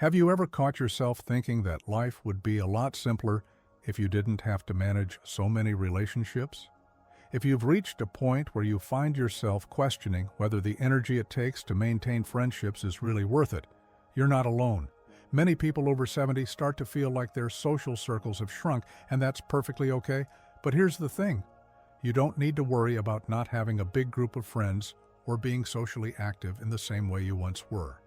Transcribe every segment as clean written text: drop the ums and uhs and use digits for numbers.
Have you ever caught yourself thinking that life would be a lot simpler if you didn't have to manage so many relationships? If you've reached a point where you find yourself questioning whether the energy it takes to maintain friendships is really worth it, you're not alone. Many people over 70 start to feel like their social circles have shrunk, and that's perfectly okay. But here's the thing. You don't need to worry about not having a big group of friends or being socially active in the same way you once were.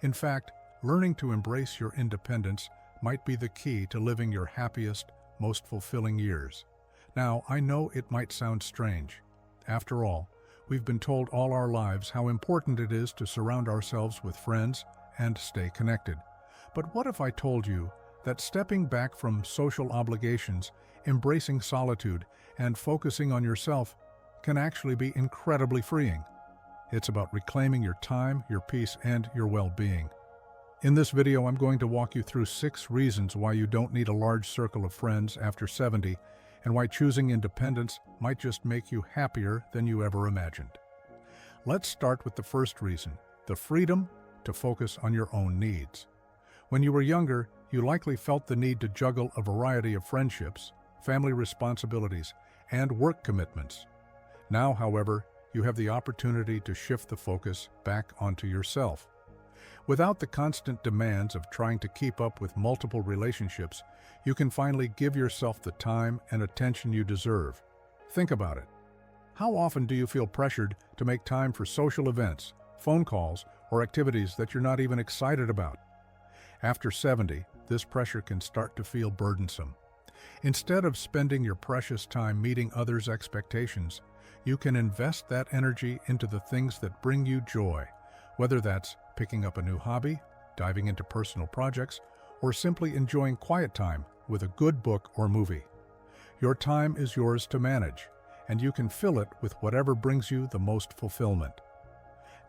In fact, learning to embrace your independence might be the key to living your happiest, most fulfilling years. Now, I know it might sound strange. After all, we've been told all our lives how important it is to surround ourselves with friends and stay connected. But what if I told you that stepping back from social obligations, embracing solitude, and focusing on yourself can actually be incredibly freeing? It's about reclaiming your time, your peace, and your well-being. In this video, I'm going to walk you through 6 reasons why you don't need a large circle of friends after 70, and why choosing independence might just make you happier than you ever imagined. Let's start with the first reason, the freedom to focus on your own needs. When you were younger, you likely felt the need to juggle a variety of friendships, family responsibilities, and work commitments. Now, however, you have the opportunity to shift the focus back onto yourself. Without the constant demands of trying to keep up with multiple relationships, you can finally give yourself the time and attention you deserve. Think about it. How often do you feel pressured to make time for social events, phone calls, or activities that you're not even excited about? After 70, this pressure can start to feel burdensome. Instead of spending your precious time meeting others' expectations, you can invest that energy into the things that bring you joy, whether that's picking up a new hobby, diving into personal projects, or simply enjoying quiet time with a good book or movie. Your time is yours to manage, and you can fill it with whatever brings you the most fulfillment.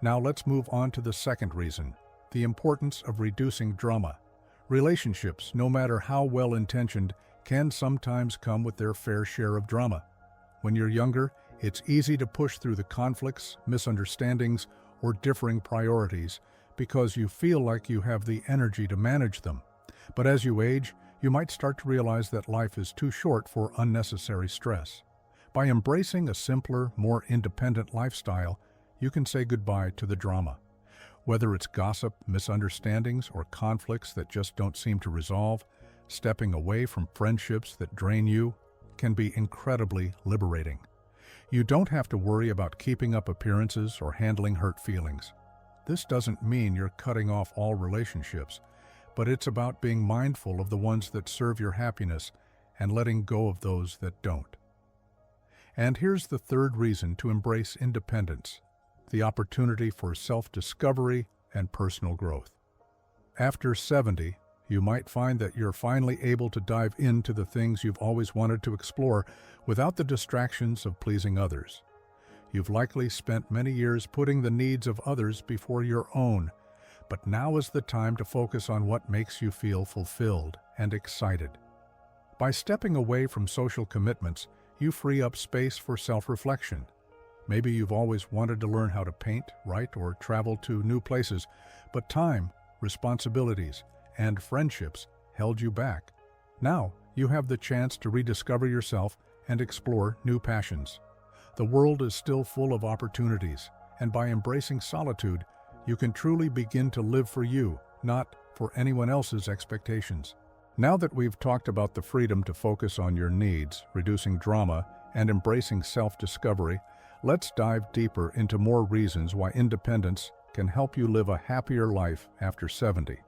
Now let's move on to the second reason, the importance of reducing drama. Relationships, no matter how well-intentioned, can sometimes come with their fair share of drama. When you're younger, it's easy to push through the conflicts, misunderstandings, or differing priorities because you feel like you have the energy to manage them. But as you age, you might start to realize that life is too short for unnecessary stress. By embracing a simpler, more independent lifestyle, you can say goodbye to the drama. Whether it's gossip, misunderstandings, or conflicts that just don't seem to resolve, stepping away from friendships that drain you can be incredibly liberating. You don't have to worry about keeping up appearances or handling hurt feelings. This doesn't mean you're cutting off all relationships, but it's about being mindful of the ones that serve your happiness and letting go of those that don't. And here's the third reason to embrace independence, the opportunity for self-discovery and personal growth. After 70, you might find that you're finally able to dive into the things you've always wanted to explore without the distractions of pleasing others. You've likely spent many years putting the needs of others before your own, but now is the time to focus on what makes you feel fulfilled and excited. By stepping away from social commitments, you free up space for self-reflection. Maybe you've always wanted to learn how to paint, write, or travel to new places, but time, responsibilities, and friendships held you back. Now, you have the chance to rediscover yourself and explore new passions. The world is still full of opportunities, and by embracing solitude, you can truly begin to live for you, not for anyone else's expectations. Now that we've talked about the freedom to focus on your needs, reducing drama, and embracing self-discovery, let's dive deeper into more reasons why independence can help you live a happier life after 70.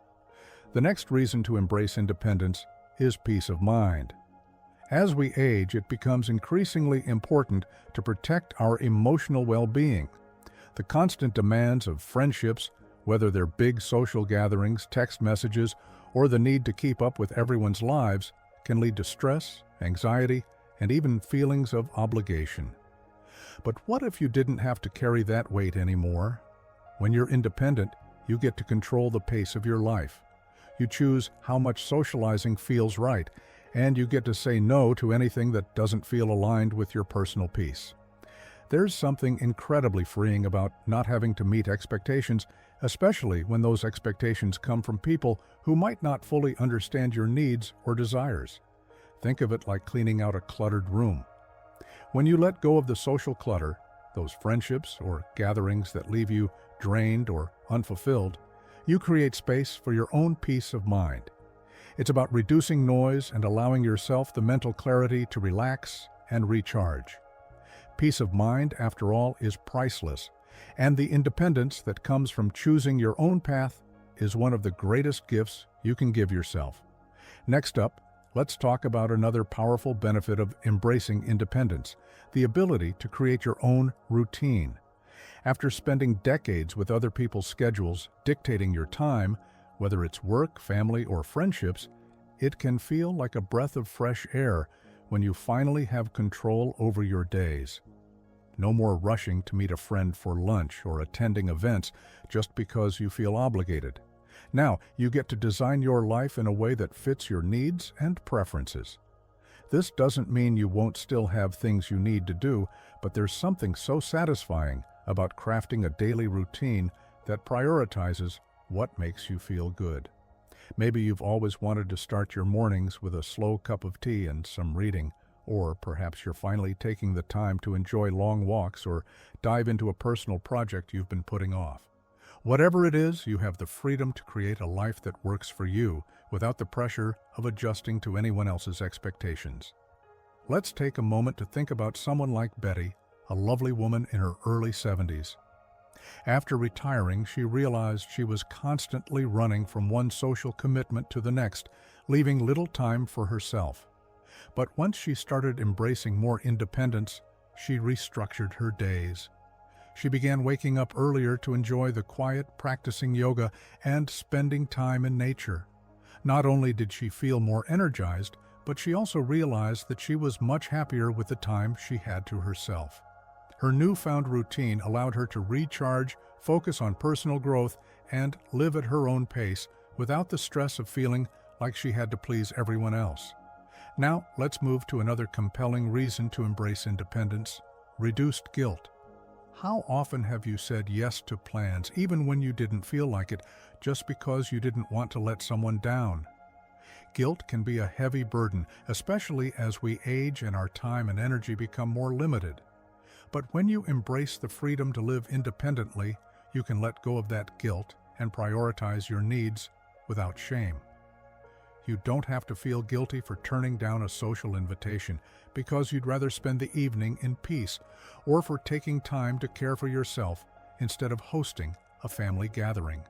The next reason to embrace independence is peace of mind. As we age, it becomes increasingly important to protect our emotional well-being. The constant demands of friendships, whether they're big social gatherings, text messages, or the need to keep up with everyone's lives, can lead to stress, anxiety, and even feelings of obligation. But what if you didn't have to carry that weight anymore? When you're independent, you get to control the pace of your life. You choose how much socializing feels right, and you get to say no to anything that doesn't feel aligned with your personal peace. There's something incredibly freeing about not having to meet expectations, especially when those expectations come from people who might not fully understand your needs or desires. Think of it like cleaning out a cluttered room. When you let go of the social clutter, those friendships or gatherings that leave you drained or unfulfilled, you create space for your own peace of mind. It's about reducing noise and allowing yourself the mental clarity to relax and recharge. Peace of mind, after all, is priceless, and the independence that comes from choosing your own path is one of the greatest gifts you can give yourself. Next up, let's talk about another powerful benefit of embracing independence, the ability to create your own routine. After spending decades with other people's schedules dictating your time, whether it's work, family, or friendships, it can feel like a breath of fresh air when you finally have control over your days. No more rushing to meet a friend for lunch or attending events just because you feel obligated. Now, you get to design your life in a way that fits your needs and preferences. This doesn't mean you won't still have things you need to do, but there's something so satisfying about crafting a daily routine that prioritizes what makes you feel good. Maybe you've always wanted to start your mornings with a slow cup of tea and some reading, or perhaps you're finally taking the time to enjoy long walks or dive into a personal project you've been putting off. Whatever it is, you have the freedom to create a life that works for you without the pressure of adjusting to anyone else's expectations. Let's take a moment to think about someone like Betty, a lovely woman in her early 70s. After retiring, she realized she was constantly running from one social commitment to the next, leaving little time for herself. But once she started embracing more independence, she restructured her days. She began waking up earlier to enjoy the quiet, practicing yoga, and spending time in nature. Not only did she feel more energized, but she also realized that she was much happier with the time she had to herself. Her newfound routine allowed her to recharge, focus on personal growth, and live at her own pace without the stress of feeling like she had to please everyone else. Now, let's move to another compelling reason to embrace independence: reduced guilt. How often have you said yes to plans, even when you didn't feel like it, just because you didn't want to let someone down? Guilt can be a heavy burden, especially as we age and our time and energy become more limited. But when you embrace the freedom to live independently, you can let go of that guilt and prioritize your needs without shame. You don't have to feel guilty for turning down a social invitation because you'd rather spend the evening in peace, or for taking time to care for yourself instead of hosting a family gathering.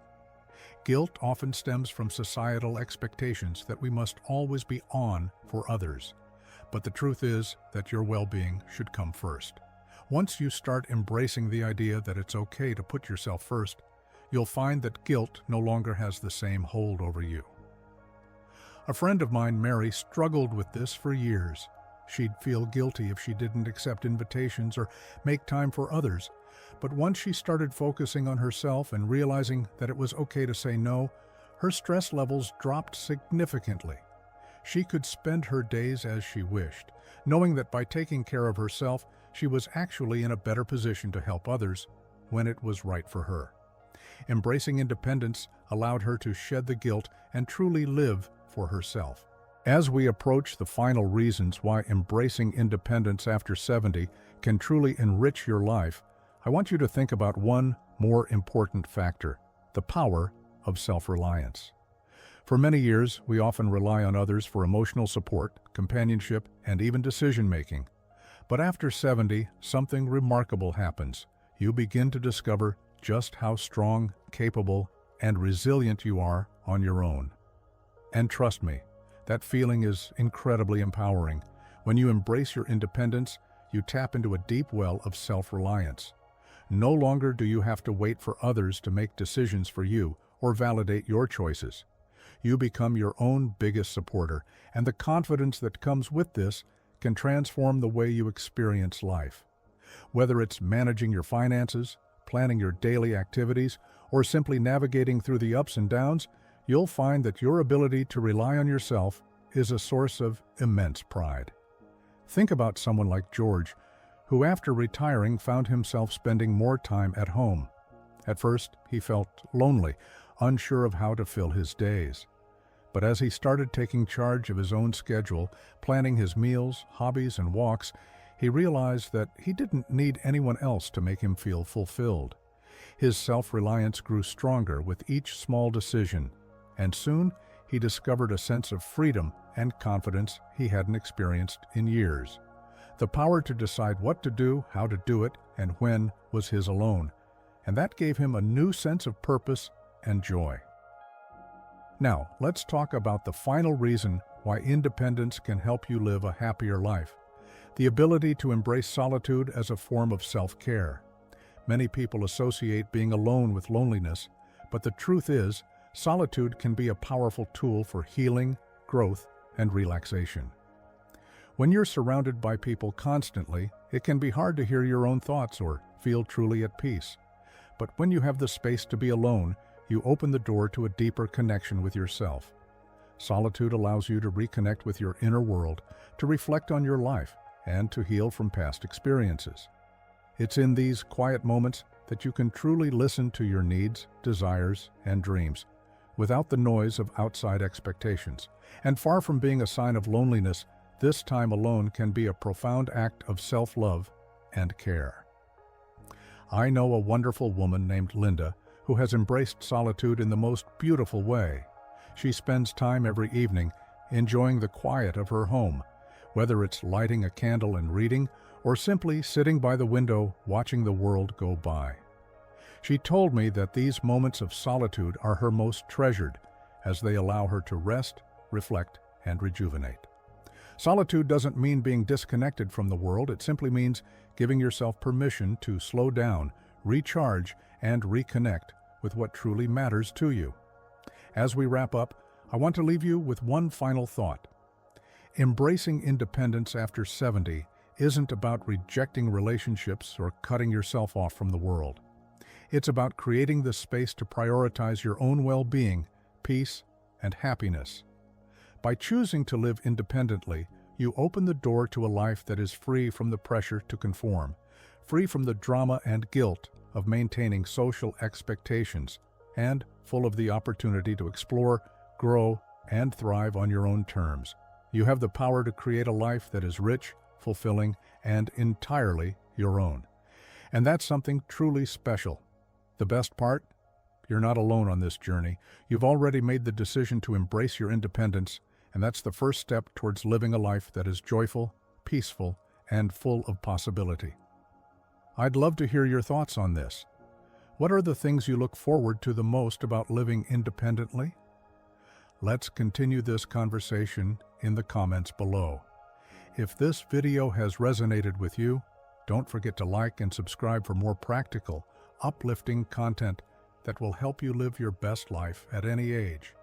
Guilt often stems from societal expectations that we must always be on for others. But the truth is that your well-being should come first. Once you start embracing the idea that it's okay to put yourself first, you'll find that guilt no longer has the same hold over you. A friend of mine, Mary, struggled with this for years. She'd feel guilty if she didn't accept invitations or make time for others. But once she started focusing on herself and realizing that it was okay to say no, her stress levels dropped significantly. She could spend her days as she wished, knowing that by taking care of herself, she was actually in a better position to help others when it was right for her. Embracing independence allowed her to shed the guilt and truly live for herself. As we approach the final reasons why embracing independence after 70 can truly enrich your life, I want you to think about one more important factor: the power of self-reliance. For many years, we often rely on others for emotional support, companionship, and even decision-making. But after 70, something remarkable happens. You begin to discover just how strong, capable, and resilient you are on your own. And trust me, that feeling is incredibly empowering. When you embrace your independence, you tap into a deep well of self-reliance. No longer do you have to wait for others to make decisions for you or validate your choices. You become your own biggest supporter, and the confidence that comes with this can transform the way you experience life. Whether it's managing your finances, planning your daily activities, or simply navigating through the ups and downs, you'll find that your ability to rely on yourself is a source of immense pride. Think about someone like George, who after retiring found himself spending more time at home. At first, he felt lonely, unsure of how to fill his days. But as he started taking charge of his own schedule, planning his meals, hobbies, and walks, he realized that he didn't need anyone else to make him feel fulfilled. His self-reliance grew stronger with each small decision, and soon he discovered a sense of freedom and confidence he hadn't experienced in years. The power to decide what to do, how to do it, and when was his alone, and that gave him a new sense of purpose and joy. Now, let's talk about the final reason why independence can help you live a happier life: the ability to embrace solitude as a form of self-care. Many people associate being alone with loneliness, but the truth is, solitude can be a powerful tool for healing, growth, and relaxation. When you're surrounded by people constantly, it can be hard to hear your own thoughts or feel truly at peace. But when you have the space to be alone, you open the door to a deeper connection with yourself. Solitude allows you to reconnect with your inner world, to reflect on your life, and to heal from past experiences. It's in these quiet moments that you can truly listen to your needs, desires, and dreams, without the noise of outside expectations. And far from being a sign of loneliness, this time alone can be a profound act of self-love and care. I know a wonderful woman named Linda who has embraced solitude in the most beautiful way. She spends time every evening enjoying the quiet of her home, whether it's lighting a candle and reading or simply sitting by the window watching the world go by. She told me that these moments of solitude are her most treasured, as they allow her to rest, reflect, and rejuvenate. Solitude doesn't mean being disconnected from the world. It simply means giving yourself permission to slow down, recharge, and reconnect with what truly matters to you. As we wrap up, I want to leave you with one final thought. Embracing independence after 70 isn't about rejecting relationships or cutting yourself off from the world. It's about creating the space to prioritize your own well-being, peace, and happiness. By choosing to live independently, you open the door to a life that is free from the pressure to conform, free from the drama and guilt of maintaining social expectations, and full of the opportunity to explore, grow, and thrive on your own terms. You have the power to create a life that is rich, fulfilling, and entirely your own. And that's something truly special. The best part? You're not alone on this journey. You've already made the decision to embrace your independence, and that's the first step towards living a life that is joyful, peaceful, and full of possibility. I'd love to hear your thoughts on this. What are the things you look forward to the most about living independently? Let's continue this conversation in the comments below. If this video has resonated with you, don't forget to like and subscribe for more practical, uplifting content that will help you live your best life at any age.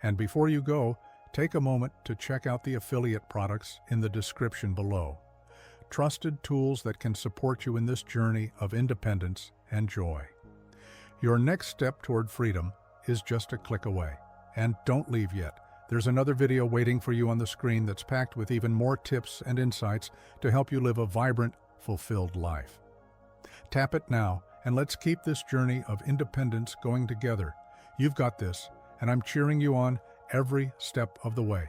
And before you go, take a moment to check out the affiliate products in the description below. Trusted tools that can support you in this journey of independence and joy. Your next step toward freedom is just a click away. And don't leave yet. There's another video waiting for you on the screen that's packed with even more tips and insights to help you live a vibrant, fulfilled life. Tap it now, and let's keep this journey of independence going together. You've got this, and I'm cheering you on every step of the way.